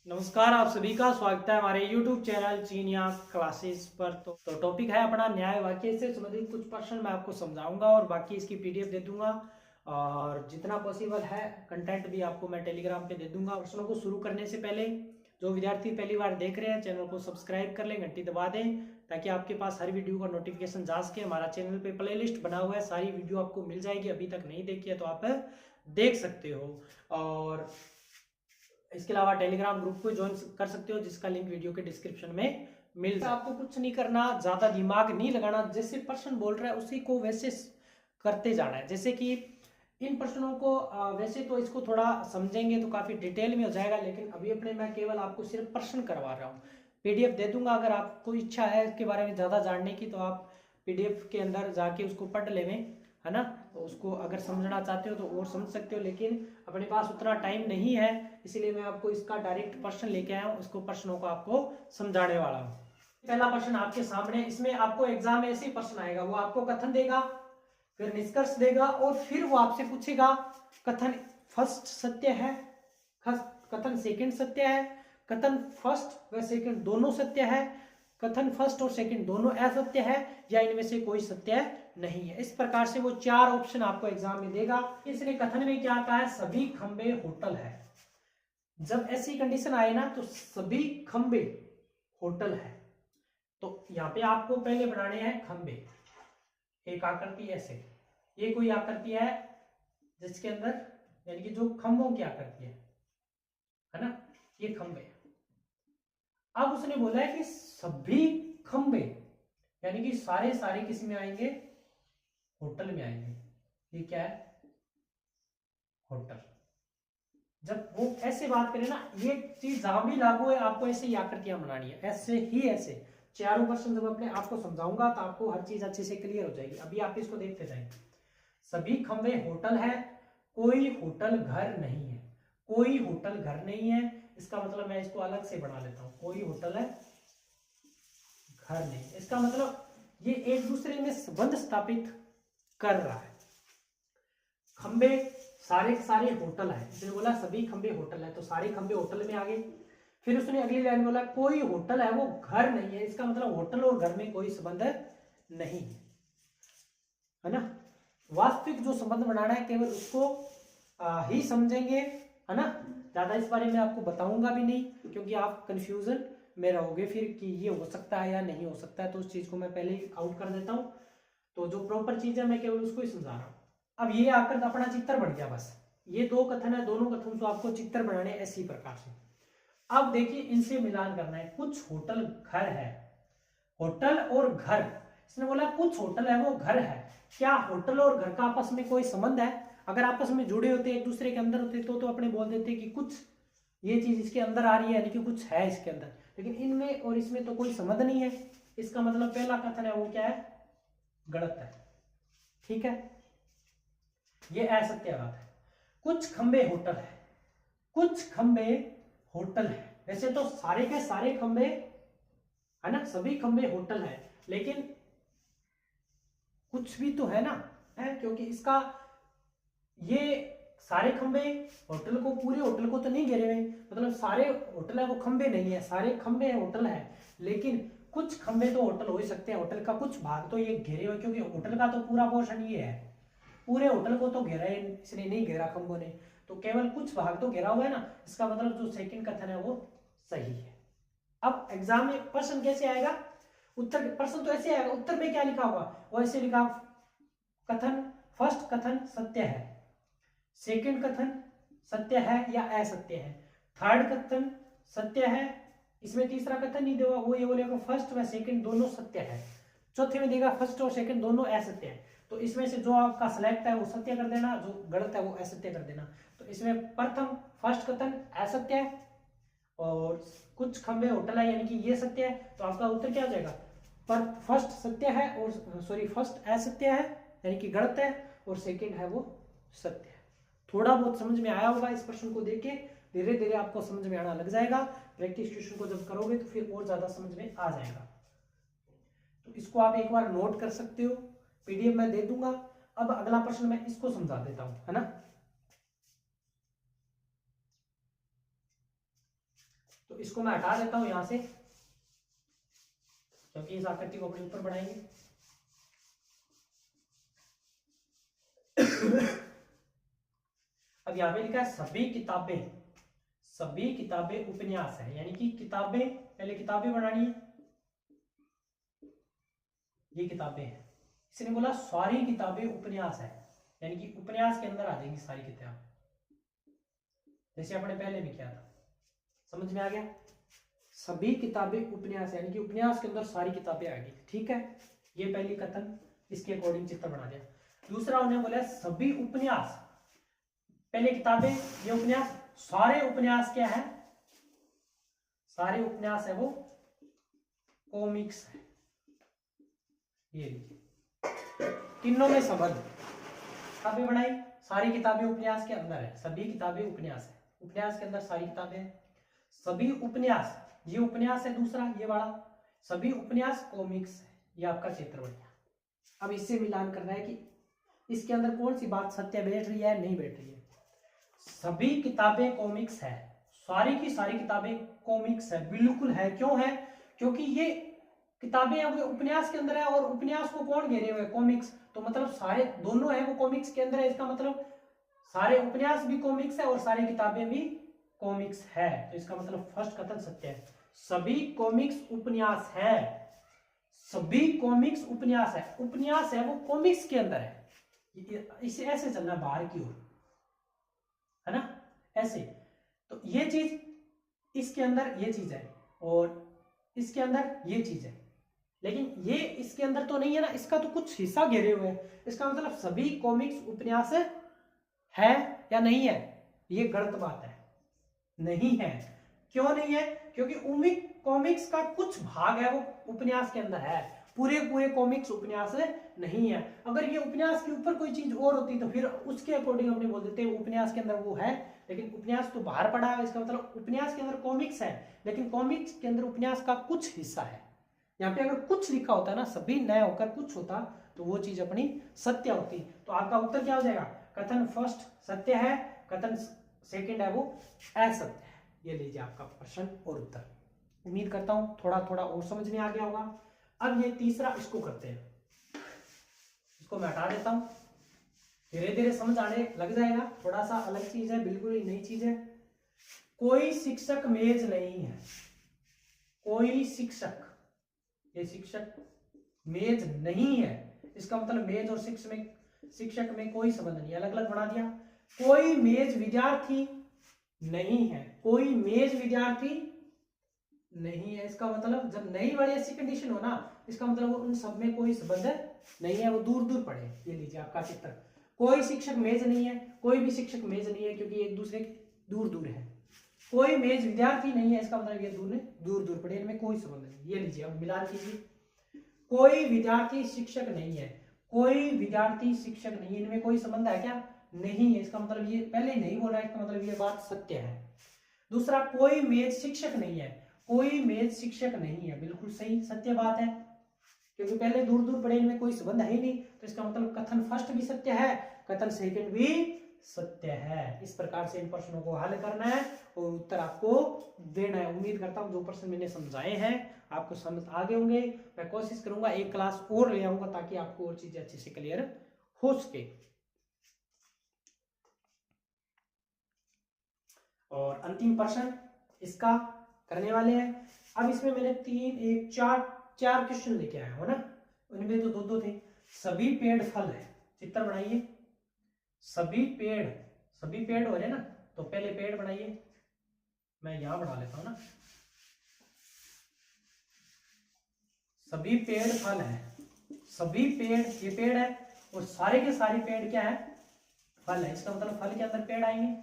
नमस्कार, आप सभी का स्वागत है हमारे YouTube चैनल चीनिया क्लासेस पर। तो टॉपिक है अपना न्याय वाक्य से संबंधित कुछ प्रश्न मैं आपको समझाऊंगा और बाकी इसकी पीडीएफ दे दूंगा और जितना पॉसिबल है कंटेंट भी आपको मैं टेलीग्राम पे दे दूंगा। प्रश्नों को शुरू करने से पहले जो विद्यार्थी पहली बार देख रहे हैं चैनल को सब्सक्राइब कर लें, घंटी दबा दें ताकि आपके पास हर वीडियो का नोटिफिकेशन जा सके। हमारा चैनल पे प्ले लिस्ट बना हुआ है, सारी वीडियो आपको मिल जाएगी। अभी तक नहीं देखी है तो आप देख सकते हो और इसके अलावा टेलीग्राम ग्रुप को ज्वाइन कर सकते हो जिसका लिंक वीडियो के डिस्क्रिप्शन में मिल जाए। आपको कुछ नहीं करना, ज्यादा दिमाग नहीं लगाना, जैसे प्रश्न बोल रहा है उसी को वैसे करते जाना है। जैसे कि इन प्रश्नों को वैसे तो इसको थोड़ा समझेंगे तो काफी डिटेल में हो जाएगा, लेकिन अभी अपने मैं केवल आपको सिर्फ प्रश्न करवा रहा हूँ। पीडीएफ दे दूंगा, अगर आपको इच्छा है इसके बारे में ज्यादा जानने की तो आप पीडीएफ के अंदर जाके उसको पढ़ लेवें, है ना। तो उसको अगर समझना चाहते हो तो और समझ सकते हो, लेकिन अपने पास उतना टाइम नहीं है, इसीलिए मैं आपको इसका डायरेक्ट प्रश्न लेके आया हूँ, उसको प्रश्नों को आपको समझाने वाला हूँ। पहला प्रश्न आपके सामने, इसमें आपको एग्जाम में ऐसे ही प्रश्न आएगा, वो आपको कथन देगा, फिर निष्कर्ष देगा और फिर वो आपसे पूछेगा कथन फर्स्ट सत्य है, कथन सेकंड सत्य है, कथन फर्स्ट व सेकंड दोनों सत्य है, कथन फर्स्ट और सेकंड दोनों असत्य है या इनमें से कोई सत्य नहीं है। इस प्रकार से वो चार ऑप्शन आपको एग्जाम में देगा। इसने कथन में क्या कहा है, सभी खंबे होटल है। जब ऐसी कंडीशन आए ना तो सभी खंबे होटल है, तो यहाँ पे आपको पहले बनाने हैं खंबे। एक आकृति ऐसे, ये कोई आकृति है जिसके अंदर यानी कि जो खंभों की आकृति है ना, ये खंबे। अब उसने बोला है कि सभी खंबे यानी कि सारे सारे किस में आएंगे, होटल में आएंगे। ये क्या है, होटल। जब वो ऐसे बात करें ना, ये चीज जहां भी लागू है आपको ऐसे ही आकृतियां बनानी है, ऐसे ही ऐसे चारों क्वेश्चन जब अपने आपको समझाऊंगा तो आपको हर चीज अच्छे से क्लियर हो जाएगी। अभी आप इसको देखते जाएंगे। सभी खंबे होटल है, कोई होटल घर नहीं है। कोई होटल घर नहीं है, इसका मतलब मैं इसको अलग से बना लेता हूं, कोई होटल है घर नहीं। इसका मतलब ये एक दूसरे में संबंध स्थापित कर रहा है। खंबे सारे सारे होटल है, इसने बोला सभी खंबे होटल है तो सारे खंबे होटल में आ गए। फिर उसने अगली लाइन बोला कोई होटल है वो घर नहीं है, इसका मतलब होटल और घर में कोई संबंध नहीं है ना। वास्तविक जो संबंध बनाना है केवल उसको ही समझेंगे, है ना। ज्यादा इस बारे में आपको बताऊंगा भी नहीं क्योंकि आप कंफ्यूजन में रहोगे फिर कि ये हो सकता है या नहीं हो सकता है, तो उस चीज को मैं पहले ही आउट कर देता हूं। तो जो प्रॉपर चीज है मैं केवल उसको ही समझा रहा हूं। अब ये आकर अपना चित्र बन गया, बस ये दो कथन है, दोनों कथन को आपको चित्र बनाने ऐसी प्रकार से। अब देखिए इनसे मिलान करना है। कुछ होटल घर है, होटल और घर, इसने बोला कुछ होटल है वो घर है। क्या होटल और घर का आपस में कोई संबंध है? अगर आपस में जुड़े होते एक दूसरे के अंदर होते तो अपने बोल देते कि कुछ ये चीज इसके अंदर आ रही है यानी कि कुछ है इसके अंदर, लेकिन इनमें और इसमें तो कोई संबंध नहीं है। इसका मतलब पहला कथन है वो क्या है, गलत है। ठीक है, ये असत्य बात है। कुछ खंबे होटल है, कुछ खंबे होटल है। वैसे तो सारे के सारे खंबे है ना, सभी खंबे होटल है, लेकिन कुछ भी तो है ना, है क्योंकि इसका ये सारे खंबे होटल को, पूरे होटल को तो नहीं घेरे हुए, मतलब सारे होटल है वो खंबे नहीं है, सारे खंबे होटल है, लेकिन कुछ खंबे तो होटल हो ही सकते हैं। होटल का कुछ भाग तो ये घेरे हुए, क्योंकि होटल का तो पूरा पोर्शन ये है, पूरे होटल को तो घेरा है इसने नहीं घेरा खंबों ने, तो केवल कुछ भाग तो घेरा हुआ है ना। इसका मतलब जो सेकंड कथन है वो सही है। अब एग्जाम में प्रश्न कैसे आएगा, उत्तर प्रश्न तो ऐसे आएगा, उत्तर में क्या लिखा होगा वो ऐसे लिखा, कथन फर्स्ट कथन सत्य है, सेकंड कथन सत्य है या असत्य है, थर्ड कथन सत्य है, इसमें तीसरा कथन नहीं देगा, वो ये बोलेगा फर्स्ट व सेकंड दोनों सत्य है, चौथे में देगा फर्स्ट और सेकंड दोनों असत्य है। तो इसमें से जो आपका सिलेक्ट है वो सत्य कर देना, जो गलत है वो असत्य कर देना। तो इसमें प्रथम फर्स्ट कथन असत्य है और कुछ खंबे होटल है यानी कि ये सत्य है, तो आपका उत्तर क्या हो जाएगा, पर फर्स्ट सत्य है और सॉरी फर्स्ट असत्य है यानी कि गलत है और सेकंड है वो सत्य है। थोड़ा बहुत समझ में आया होगा, इस प्रश्न को देख के धीरे धीरे आपको समझ में आना लग जाएगा। प्रैक्टिस क्वेश्चन को जब करोगे तो फिर और ज्यादा समझ में आ जाएगा। तो इसको आप एक बार नोट कर सकते हो, पीडीएफ मैं दे दूंगा। अब अगला प्रश्न मैं इसको समझा देता हूं, है ना। तो इसको मैं हटा देता हूं यहां से, क्योंकि इस आकृति को अपने ऊपर बढ़ाएंगे। अब यहां पे लिखा है सभी किताबें उपन्यास है, यानी कि किताबें, पहले किताबें बनानी है, ये किताबें हैं। इसने बोला सारी किताबें उपन्यास है, यानी कि उपन्यास के अंदर आ जाएंगी सारी किताब, जैसे आपने पहले भी किया था। समझ में आ गया? सभी किताबें उपन्यास, यानी कि उपन्यास के अंदर सारी किताबें आ गई। ठीक है, ये पहली कथन, इसके अकॉर्डिंग चित्र बना दिया। दूसरा उन्हें बोला सभी उपन्यास, पहले किताबें, ये उपन्यास, सारे उपन्यास क्या है? सारे उपन्यास है वो कॉमिक्स है। ये लीजिए, तीनों में संबंध, किताबें बनाई, सारी किताबें उपन्यास के अंदर है, सभी किताबें उपन्यास है, उपन्यास के अंदर सारी किताबें हैं। सभी उपन्यास, ये उपन्यास है दूसरा, ये वाला, सभी उपन्यास कॉमिक्स है, ये आपका चित्र बन गया। अब इससे मिलान करना है कि इसके अंदर कौन सी बात सत्य बैठ रही है, नहीं बैठ रही है। सभी किताबें कॉमिक्स है, सारी की सारी किताबें कॉमिक्स है, बिल्कुल है। क्यों है? क्योंकि ये किताबें वो उपन्यास के अंदर है, और उपन्यास को कौन घेरे हुए? कॉमिक्स। तो मतलब सारे दोनों है वो कॉमिक्स के अंदर है, इसका मतलब सारे उपन्यास भी कॉमिक्स है और सारी किताबें भी कॉमिक्स है। तो इसका मतलब फर्स्ट कथन सत्य है, सभी कॉमिक्स उपन्यास है, सभी कॉमिक्स उपन्यास है, उपन्यास है वो कॉमिक्स के अंदर है। इसे ऐसे चलना बाहर की ओर, है ना, ऐसे। तो ये चीज इसके अंदर ये चीज है, और इसके अंदर ये चीज है, लेकिन ये इसके अंदर तो नहीं है ना, इसका तो कुछ हिस्सा घेरे हुए हैं। इसका मतलब सभी कॉमिक्स उपन्यास है या नहीं है? ये गलत बात है, नहीं है। क्यों नहीं है? क्योंकि कॉमिक्स का कुछ भाग है वो उपन्यास के अंदर है, पूरे पूरे कॉमिक्स उपन्यास नहीं है। अगर ये उपन्यास के ऊपर कोई चीज और होती तो फिर उसके अकॉर्डिंग अपने बोल देते उपन्यास के अंदर वो है, लेकिन उपन्यास तो बाहर पड़ा है। इसका मतलब उपन्यास के अंदर कॉमिक्स है, लेकिन कॉमिक्स के अंदर उपन्यास का कुछ हिस्सा है। यहाँ पे अगर कुछ लिखा होता ना, सभी नया होकर कुछ होता, तो वो चीज अपनी सत्य होती। तो आपका उत्तर क्या हो जाएगा? कथन फर्स्ट सत्य है, कथन सेकंड है वो असत्य है। ये लीजिए आपका प्रश्न और उत्तर। उम्मीद करता हूं थोड़ा थोड़ा और समझ में आ गया होगा। अब ये तीसरा, इसको करते हैं, इसको मैं हटा देता हूं, धीरे धीरे समझ आने लग जाएगा। थोड़ा सा अलग चीज है, बिल्कुल ही नई चीज है। कोई शिक्षक मेज नहीं है, कोई शिक्षक, ये शिक्षक मेज नहीं है, इसका मतलब मेज और शिक्षक में कोई संबंध नहीं, अलग अलग बना दिया। कोई मेज विद्यार्थी नहीं है, कोई मेज विद्यार्थी नहीं है, इसका मतलब जब नई वाली ऐसी कंडीशन हो ना, इसका मतलब उन सब में कोई संबंध नहीं है, वो दूर दूर पड़े। ये लीजिए आपका चित्र, कोई शिक्षक मेज नहीं है, कोई भी शिक्षक मेज नहीं है, क्योंकि एक दूसरे दूर दूर है। कोई मेज विद्यार्थी नहीं है, इसका मतलब ये दूर दूर पड़े, इनमें कोई संबंध नहीं। ये लीजिए अब मिलान कीजिए, कोई विद्यार्थी शिक्षक नहीं है, कोई विद्यार्थी शिक्षक नहीं है, इनमें कोई संबंध है क्या? नहीं है। इसका मतलब ये पहले नहीं बोल रहा है, इसका मतलब ये बात सत्य है। दूसरा, कोई मेज शिक्षक नहीं है, कोई मेज शिक्षक नहीं है, बिल्कुल सही सत्य बात है, क्योंकि पहले दूर दूर पड़े, इनमें कोई संबंध है ही नहीं। तो इसका मतलब कथन फर्स्ट भी सत्य है, कथन सेकंड भी सत्य है। इस प्रकार से इन प्रश्नों को हल करना है और उत्तर आपको देना है। उम्मीद करता हूं जो प्रश्न मैंने समझाए हैं आपको समझ आ गए होंगे। मैं कोशिश करूंगा एक क्लास और ले आऊंगा ताकि आपको और चीजें अच्छे से क्लियर हो सके। और अंतिम प्रश्न इसका करने वाले हैं। अब इसमें मैंने चार क्वेश्चन लेके आया हूं ना, उनमें तो दो थे। सभी पेड़ फल है, चित्र बनाइए। सभी पेड़ हो रहे ना, तो पहले पेड़ बनाइए, मैं यहां बना लेता हूं ना। सभी पेड़ फल है, सभी पेड़, ये पेड़ है, और सारे के सारे पेड़ क्या है? फल है। इसका मतलब फल के अंदर पेड़ आएंगे।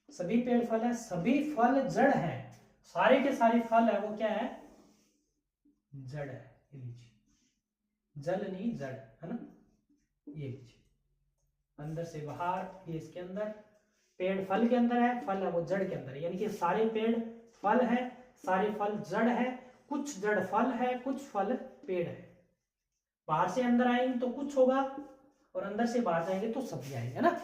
सभी पेड़ फल है, सभी फल जड़ है, सारे के सारे फल है वो क्या है? जड़ है। ये लीजिए, जल नहीं जड़, है ना। ये लीजिए, अंदर से बाहर, ये इसके अंदर, पेड़ फल के अंदर है, फल है वो जड़ के अंदर है, यानी कि सारे पेड़ फल है, सारे फल जड़ है, कुछ जड़ फल है, कुछ फल पेड़ है। बाहर से अंदर आएंगे तो कुछ होगा, और अंदर से बाहर जाएंगे तो सभी आएंगे ना।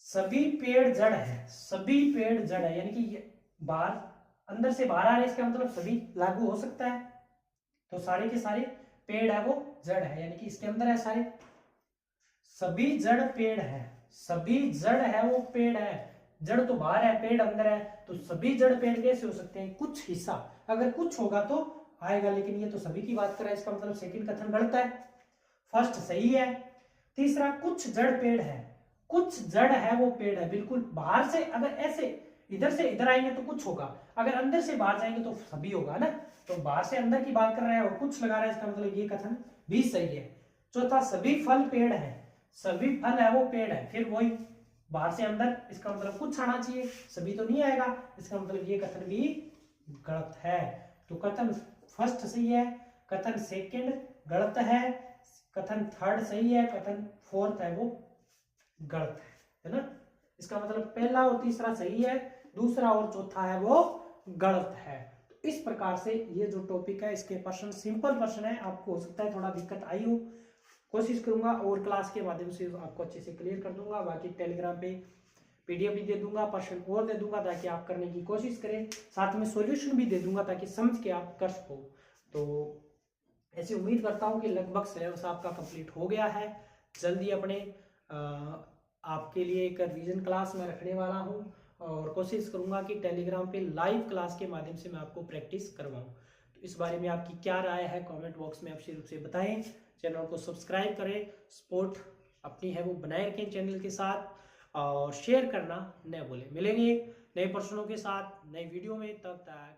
सभी पेड़ जड़ है, सभी पेड़ जड़ है, यानी कि बाहर, अंदर से बाहर आ रहे हैं, इसका मतलब सभी लागू हो सकता है। तो सारे के सारे पेड़ है वो जड़ है, यानी कि इसके अंदर है सारे, सभी जड़ पेड़ है, सभी जड़ है वो पेड़ है। जड़ तो बाहर है, पेड़ अंदर है, तो सभी जड़ पेड़ कैसे हो सकते हैं? कुछ हिस्सा, अगर कुछ होगा तो आएगा, लेकिन ये तो सभी की बात कर रहा है, इसका मतलब सेकंड कथन गलत है, फर्स्ट सही है। तीसरा, कुछ जड़ पेड़ है, कुछ जड़ है वो पेड़ है, बिल्कुल बाहर से अगर ऐसे इधर से इधर आएंगे तो कुछ होगा, अगर अंदर से बाहर जाएंगे तो सभी होगा ना। तो बाहर से अंदर की बात कर रहा है और कुछ लगा रहा है, इसका मतलब ये कथन भी सही है। चौथा, सभी फल पेड़ है, सभी फल है वो पेड़ है, फिर वही बाहर से अंदर, इसका मतलब कुछ आना चाहिए, सभी तो नहीं आएगा, इसका मतलब ये कथन भी गलत है। तो कथन फर्स्ट सही है, कथन सेकंड गलत है, कथन थर्ड सही है, कथन फोर्थ है वो गलत है ना। इसका मतलब पहला और तीसरा सही है, दूसरा और चौथा है वो गलत है। तो इस प्रकार से ये जो टॉपिक है इसके प्रश्न सिंपल प्रश्न है, आपको हो सकता है थोड़ा दिक्कत आई हो, कोशिश करूंगा और क्लास के माध्यम से आपको अच्छे से क्लियर कर दूंगा। बाकी टेलीग्राम पे पीडीएफ भी दे दूंगा, प्रश्न और दे दूंगा ताकि आप करने की कोशिश करें, साथ में सॉल्यूशन भी दे दूंगा ताकि समझ के आप कर सको। तो ऐसी उम्मीद करता हूँ कि लगभग सिलेबस आपका कंप्लीट हो गया है। जल्दी अपने आपके लिए एक रिवीजन क्लास में रखने वाला हूँ और कोशिश करूँगा कि टेलीग्राम पे लाइव क्लास के माध्यम से मैं आपको प्रैक्टिस करवाऊँ। तो इस बारे में आपकी क्या राय है कमेंट बॉक्स में अवश्य रूप से बताएं। चैनल को सब्सक्राइब करें, सपोर्ट अपनी है वो बनाए रखें चैनल के साथ, और शेयर करना न भूलें। मिलेंगे नए प्रश्नों के साथ नई वीडियो में, तब तक